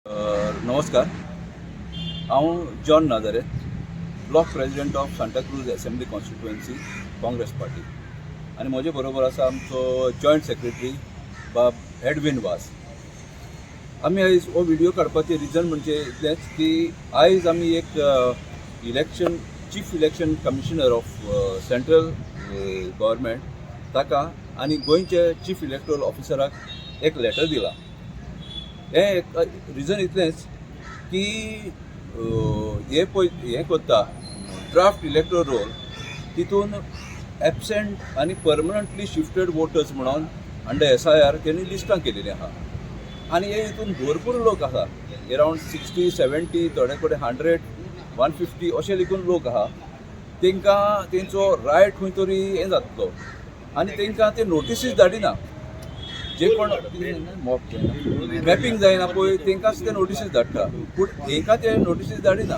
नमस्कार. हांव John Nazareth, block president of Santa cruise assembly constituency Congress party. आनी म्हजे बरोबर आसा आमचो जॉयंट सेक्रेटरी बाब एडविन वास. आमी आयज हो व्हिडिओ काडपाचें रिजन म्हणजे इतलेंच की आयज आमी एक election chief election commissioner of central government ताका आनी गोंयचे चीफ इलेक्टोरल ऑफिसराक एक लेटर दिला. हें रिजन इतलेंच की हे करता ड्राफ्ट इलेक्टोरल रोल तितून एबसेंट आनी परमनंटली शिफ्टेड वोटर्स म्हणून अंडर SIR तेणी लिस्टां केलेलीं आहा. आनी हे हितून भरपूर लोक आहा, अरावंड 60-70, थोडे कडेन 100-150 अशे लेगून लोक आहा. तांकां तेंचो रायट खंय तरी हें जातलो आनी तांकां ते नोटिसीस धाडिना. जे कोण मॅपिंग जायना पळय तांकांच ते नोटिसीस धाडटा, पूण हांकां ते नोटिसीस धाडिना.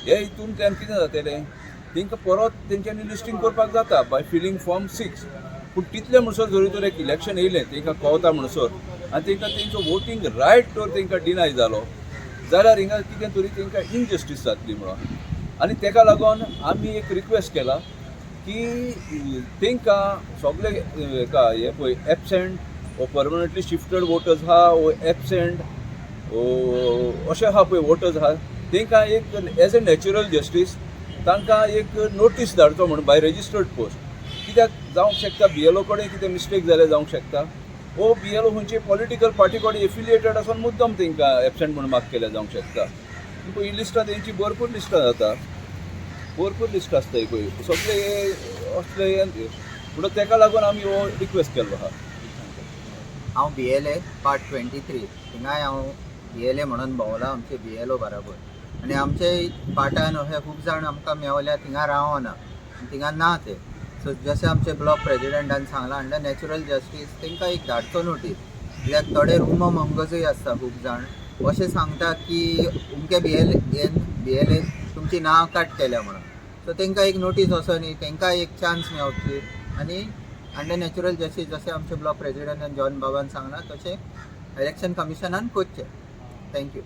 हे हितून तें कितें जातलें, तांकां परत तेंच्यांनी लिस्टींग करपाक जाता बाय फिलींग फॉर्म 6. पूण तितले म्हणसर जरी तर एक इलेक्शन येयलें तांकां कळटा म्हणसर आनी तांकां तेंचो वोटींग रायट तर तांकां डिनाय जालो जाल्यार हिंगा कितें तरी तांकां इनजस्टीस जातली म्हणून. आनी ताका लागून आमी एक रिक्वेस्ट केला की तांकां सगळे हेका हे पळय एबसेंट वो परमनंटली शिफ्टेड वोटर्स आहा वो एबसेंट अशे आहा पळय वोटर्स आहा तांकां एक एज अ नॅचरल जस्टीस तांकां एक नोटीस धाडचो म्हणून बाय रजिस्टर्ड पोस्ट. कित्याक जावंक शकता BLO कडेन कितें मिस्टेक जालें जावंक शकता, वो BLO खंयचे पॉलिटिकल पार्टी कडेन एफिलिएटेड आसून मुद्दम तांकां एबसेंट म्हणून मार्क केलें जावंक शकता. पूण ही लिस्टां तेंची भरपूर लिस्टां जाता, भरपूर लिस्ट आसताय पळय सगळे असले. पूण ताका लागून आमी हो रिक्वेस्ट केल्लो आहा. हांव BLA पार्ट 23 थिंगाय हांव BLA म्हणून भोंवला आमचे BLO बरोबर. आनी आमचे पार्टान अशे खूब जाण आमकां मेवल्या थिंगा रावना, थिंगा ना ते. सो जशें आमचे ब्लॉक प्रेसिडेंटान सांगलां अंडर नॅचरल जस्टीस तांकां एक धाडचो नोटीस. कित्याक थोडे रुमो मंगजूय आसता खूब जाण अशें सांगता की तुमचे BLA तुमची नांव कट केल्या म्हणून. सो तांकां एक नोटीस वचो न्ही, तांकां एक चान्स मेवची आनी अंडर नॅचरल जस्टीस जशें आमचे ब्लॉक प्रेसिडेंटान जॉन बाबान सांगलां तशें इलेक्शन कमिशनान करचें. थँक्यू.